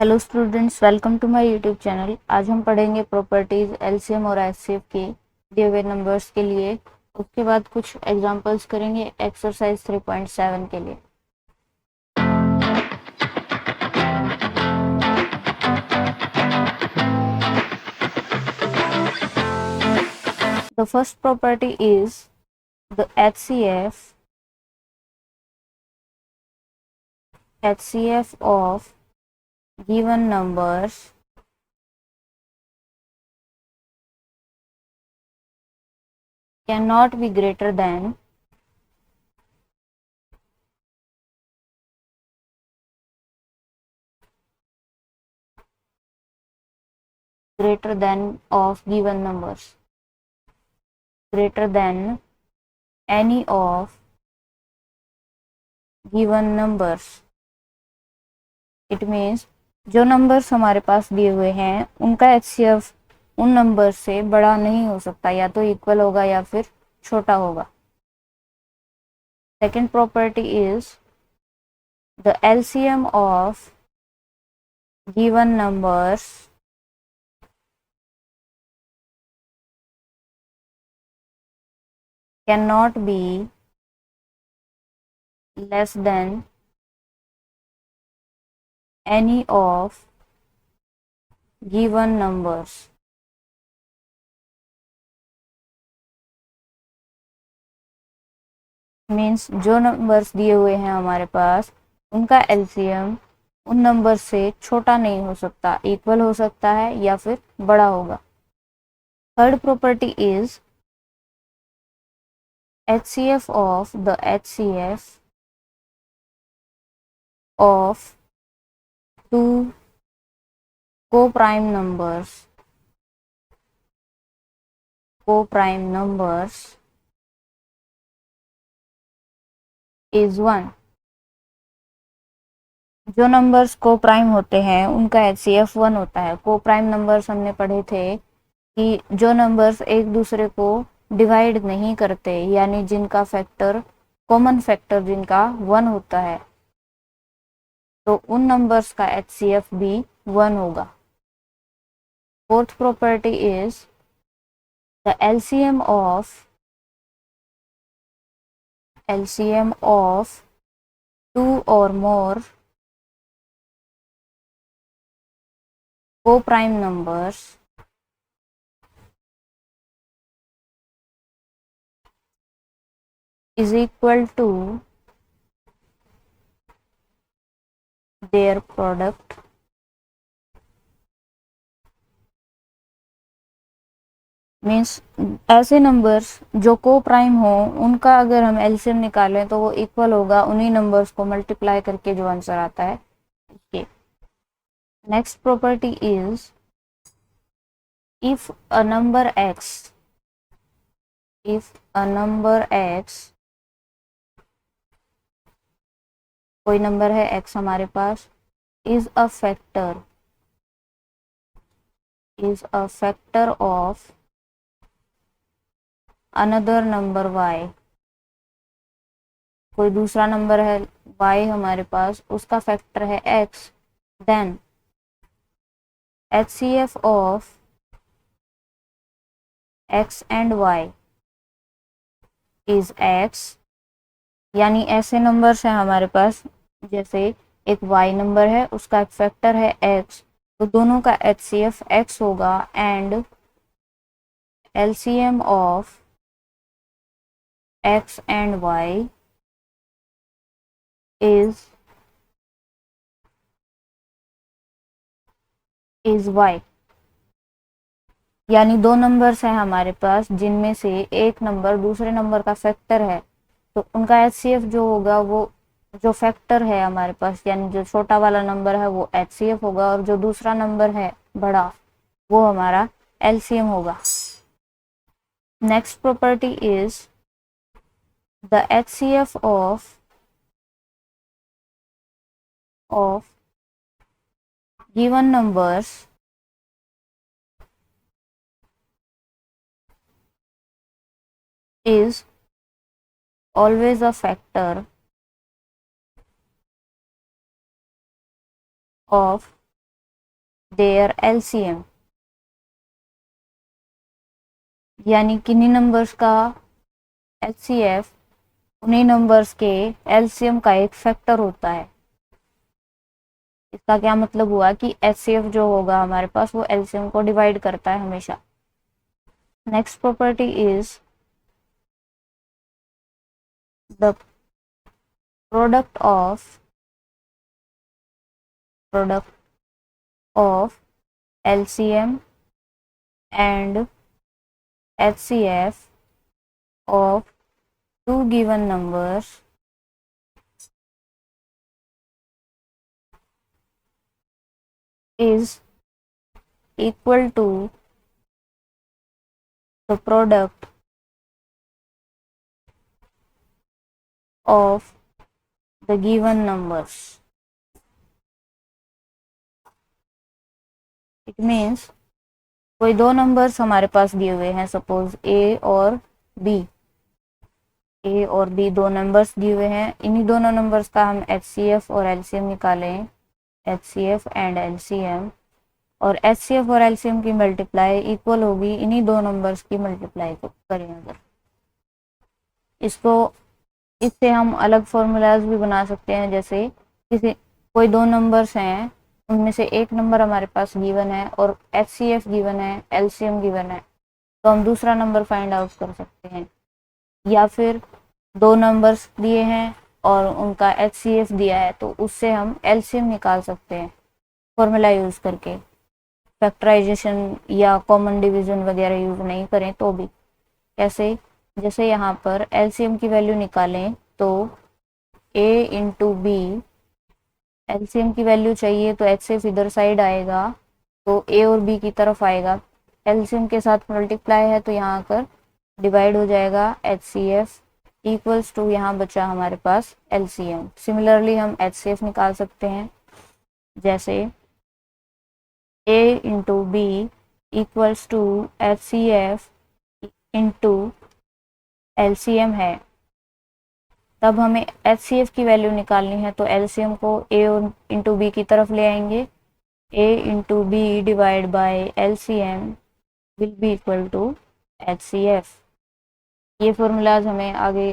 Hello students, welcome to my YouTube channel. आज हम पढ़ेंगे प्रॉपर्टीज एलसीएम और एचसीएफ के दिए हुए नंबर्स के लिए। उसके बाद कुछ एग्जांपल्स करेंगे एक्सरसाइज 3.7 के लिए। The first property is the HCF of given numbers cannot be greater than of given numbers, greater than any of given numbers. It means जो नंबर्स हमारे पास दिए हुए हैं उनका एचसीएफ उन नंबर से बड़ा नहीं हो सकता, या तो इक्वल होगा या फिर छोटा होगा। Second property is the LCM of given numbers can not be less than any of given numbers. Means जो नंबर्स दिए हुए हैं हमारे पास उनका एलसीएम उन नंबर से छोटा नहीं हो सकता, इक्वल हो सकता है या फिर बड़ा होगा। Third property is HCF of the HCF of two co-prime numbers is 1। जो नंबर्स को प्राइम होते हैं उनका HCF 1 होता है। को प्राइम नंबर्स हमने पढ़े थे कि जो नंबर्स एक दूसरे को डिवाइड नहीं करते, यानी जिनका फैक्टर कॉमन फैक्टर जिनका 1 होता है, तो उन नंबर्स का HCF भी 1 होगा। Fourth property is the LCM of two or more co-prime numbers is equal to their product means ऐसे नंबर्स जो को प्राइम हो उनका अगर हम एलसीएम निकालें तो वो इक्वल होगा उन्हीं नंबर्स को मल्टीप्लाई करके जो आंसर आता है उसके। Next property is if a number x कोई नंबर है x हमारे पास is a factor of another number y, कोई दूसरा नंबर है y हमारे पास, उसका फैक्टर है x, then HCF of x and y is x। यानी ऐसे नंबर्स हैं हमारे पास, जैसे एक y नंबर है उसका एक फैक्टर है x, तो दोनों का HCF x होगा and LCM of x and y is y। यानी दो नंबर्स हैं हमारे पास जिनमें से एक नंबर दूसरे नंबर का फैक्टर है, तो उनका HCF जो होगा वो जो फैक्टर है हमारे पास, यानी जो छोटा वाला नंबर है वो HCF होगा और जो दूसरा नंबर है बड़ा वो हमारा LCM होगा। Next property is the HCF of given numbers is always a factor of their LCM, यानी किन्हीं नंबर्स का HCF उन्हीं नंबर्स के LCM का एक फैक्टर होता है। इसका क्या मतलब हुआ कि HCF जो होगा हमारे पास वो LCM को डिवाइड करता है हमेशा। Next property is the product of LCM and HCF of two given numbers is equal to the product of the given numbers. It means कोई दो नंबर्स हमारे पास दिए हुए हैं, सपोज A और B, A और B दो नंबर्स दिए हुए हैं। इन्हीं दोनों नंबर्स का हम HCF और LCM निकालें, HCF एंड LCM, और HCF और LCM की मल्टीप्लाई इक्वल होगी इन्हीं दो नंबर्स की मल्टीप्लाई को करें अगर। इससे हम अलग फॉर्मूलाज भी बना सकते हैं, जैसे कोई दो नंबर्स हैं, उनमें से एक नंबर हमारे पास गिवन है और HCF गिवन है, LCM गिवन है, तो हम दूसरा नंबर फाइंड आउट कर सकते हैं। या फिर दो नंबर्स दिए हैं और उनका HCF दिया है, तो उससे हम LCM निकाल सकते हैं फॉर्मूला यूज करके। फैक्टराइजेशन या कॉमन डिवीजन वगैरह यूज नहीं करें तो भी। कैसे? जैसे यहाँ पर LCM की वैल्यू निकालें तो A इंटू बी, LCM की वैल्यू चाहिए तो HCF इधर साइड आएगा तो A और B की तरफ आएगा। LCM के साथ मल्टीप्लाई है तो यहाँ पर डिवाइड हो जाएगा, HCF इक्वल्स टू यहाँ बचा हमारे पास LCM। सिमिलरली हम HCF निकाल सकते हैं, जैसे A into B equals to HCF into LCM है। तब हमें HCF की वैल्यू निकालनी है तो LCM को A इंटू बी की तरफ ले आएंगे। A into B divide by LCM will be equal to HCF। ये फॉर्मूलाज हमें आगे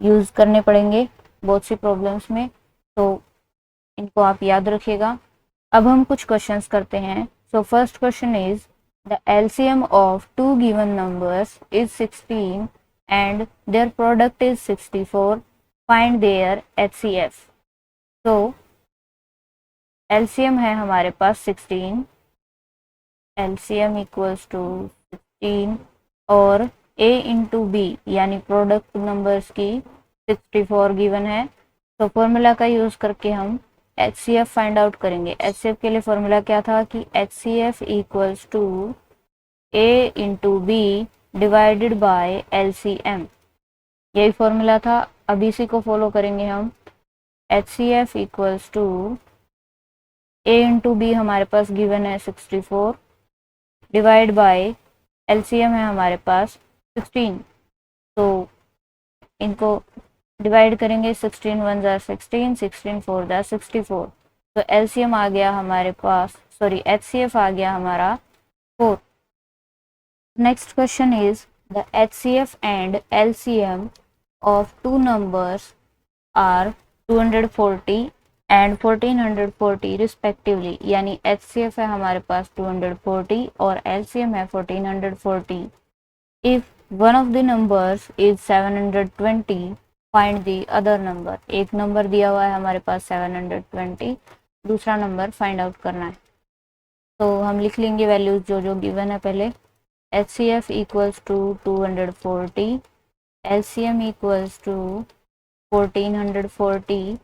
यूज़ करने पड़ेंगे बहुत सी प्रॉब्लम्स में, तो इनको आप याद रखिएगा। अब हम कुछ क्वेश्चंस करते हैं। So first question is the LCM of two given numbers is 16 and their product is 64. Find their HCF. तो LCM है हमारे पास 16, LCM इक्वल्स टू 16 और A इंटू बी यानी प्रोडक्ट नंबर्स की 64 गिवन है। तो फॉर्मूला का यूज करके हम HCF फाइंड आउट करेंगे। HCF के लिए फॉर्मूला क्या था कि HCF equals to A into B divided by LCM, यही फॉर्मूला था। अब इसी को फॉलो करेंगे हम। HCF equals to A into B हमारे पास गिवन है 64 डिवाइड बाय LCM है हमारे पास 16, तो इनको डिवाइड करेंगे, 16 1 जार 16, 16 4 जार 64, तो LCM आ गया हमारे पास, सॉरी HCF आ गया हमारा 4। Next question is the HCF and LCM of two numbers are 240 and 1440 respectively, यानी HCF है हमारे पास 240 और LCM है 1440। If one of the numbers is 720, find the other number। एक नंबर दिया हुआ है हमारे पास 720, दूसरा नंबर फाइंड आउट करना है। तो हम लिख लेंगे वैल्यूज जो जो गिवन है पहले। HCF equals to 240, LCM equals to 1440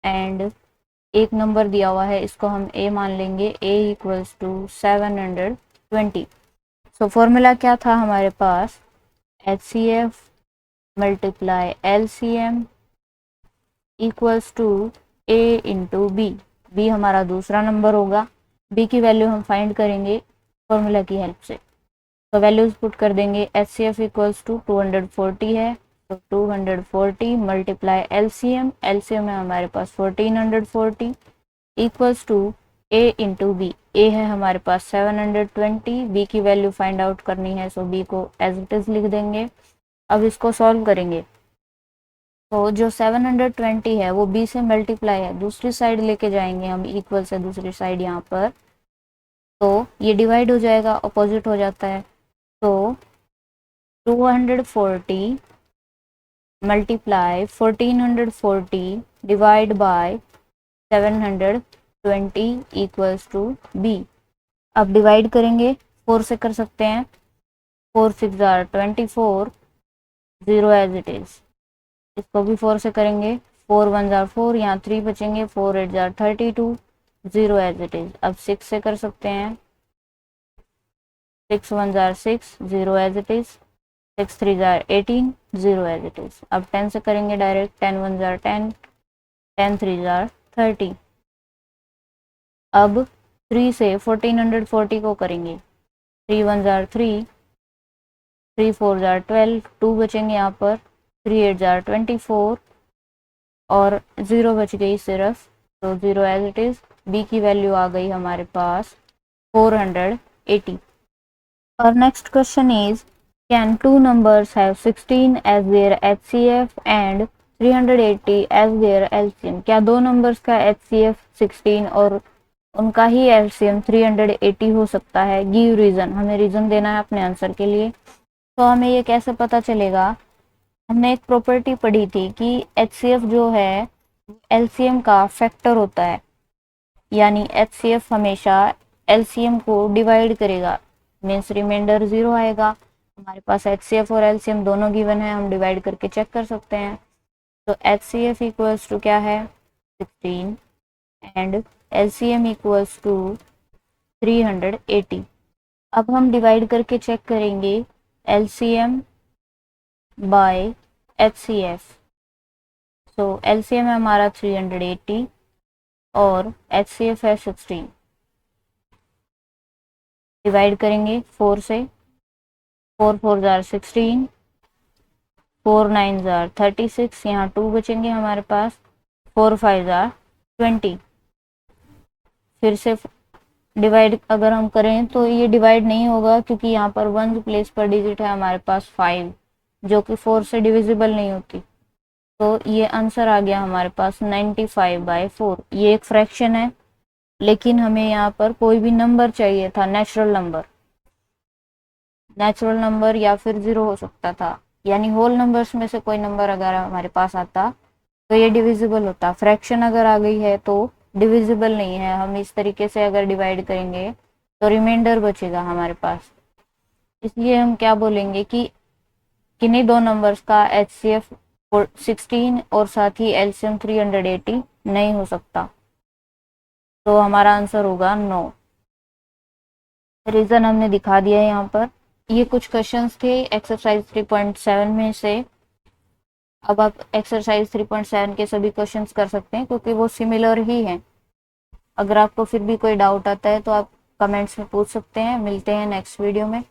and एक नंबर दिया हुआ है, इसको हम A मान लेंगे, A equals to 720। So formula क्या था हमारे पास, HCF multiply LCM equals to A into B. B हमारा दूसरा नंबर होगा, B की वैल्यू हम फाइंड करेंगे फॉर्मूला की हेल्प से। तो वैल्यूज पुट कर देंगे, HCF इक्वल्स टू 240 है तो 240 मल्टीप्लाई LCM, LCM है हमारे पास 1440 equals to A into B. A है हमारे पास 720, बी की वैल्यू फाइंड आउट करनी है, सो बी को एज इट इज लिख देंगे। अब इसको सॉल्व करेंगे तो जो 720 है वो बी से मल्टीप्लाई है, दूसरी साइड लेके जाएंगे हम इक्वल से दूसरी साइड यहाँ पर, तो ये डिवाइड हो जाएगा, अपोजिट हो जाता है। तो 240 multiply 1440 divide by 720 equals to B. अब डिवाइड करेंगे, 4 से कर सकते हैं, 4 6 आर 24, 0 एज इट इज। इसको भी 4 से करेंगे, 4 1 जार 4, यहाँ 3 बचेंगे, 4 8 जार 32, 0 एज इट इज। अब 6 से कर सकते हैं, 6 1 जार 6, 0 एज इट इज, 6 3 जार 18, 0 एज इट इज। अब 10 से करेंगे डायरेक्ट, 10 1 जार 10, 10 3 जार 30। अब 3 से 1440 को करेंगे, 3 1 जार 3, 3 4 जार 12, 2 बचेंगे यहाँ पर, 3 8 जार 24 और 0 बच गई सिर्फ, तो 0 एज इट इज। बी की वैल्यू आ गई हमारे पास 480। और next question is, can two numbers have 16 as their HCF and 380 as their LCM? क्या दो नंबर्स का HCF 16 और उनका ही LCM 380 हो सकता है? गिव रीजन, हमें रीजन देना है अपने आंसर के लिए। तो हमें ये कैसे पता चलेगा? हमने एक प्रॉपर्टी पढ़ी थी कि HCF जो है LCM का फैक्टर होता है, यानी HCF हमेशा LCM को डिवाइड करेगा, मीन्स रिमाइंडर 0 आएगा। हमारे पास HCF और LCM दोनों गिवन है, हम डिवाइड करके चेक कर सकते हैं। तो HCF इक्वल्स टू क्या है? 16 एंड LCM इक्वल्स टू 380। अब हम डिवाइड करके चेक करेंगे LCM बाय HCF। सो LCM है हमारा 380 और HCF है 16। डिवाइड करेंगे 4 से, 4 4 जार 16, 4 9 जार 36, यहाँ 2 बचेंगे हमारे पास, 4 5 जार 20। फिर से डिवाइड अगर हम करें तो ये डिवाइड नहीं होगा, क्योंकि यहाँ पर 1 प्लेस पर डिजिट है हमारे पास 5, जो कि 4 से डिविजिबल नहीं होती। तो ये आंसर आ गया हमारे पास 95/4। ये एक फ्रैक्शन है, लेकिन हमें यहाँ पर कोई भी नंबर चाहिए था, नेचुरल नंबर या फिर 0 हो सकता था, यानी होल नंबर्स में से कोई नंबर अगर हमारे पास आता तो ये डिविजिबल होता। फ्रैक्शन अगर आ गई है तो डिविजिबल नहीं है। हम इस तरीके से अगर डिवाइड करेंगे तो रिमाइंडर बचेगा हमारे पास। इसलिए हम क्या बोलेंगे कि किन्हीं दो नंबर्स का HCF 16 और साथ ही LCM 380 नहीं हो सकता। तो हमारा आंसर होगा नो। रीजन हमने दिखा दिया है यहाँ पर। ये कुछ क्वेश्चंस थे एक्सरसाइज 3.7 में से। अब आप एक्सरसाइज 3.7 के सभी क्वेश्चंस कर सकते हैं, क्योंकि वो सिमिलर ही हैं। अगर आपको फिर भी कोई डाउट आता है तो आप कमेंट्स में पूछ सकते हैं। मिलते हैं नेक्स्ट वीडियो में।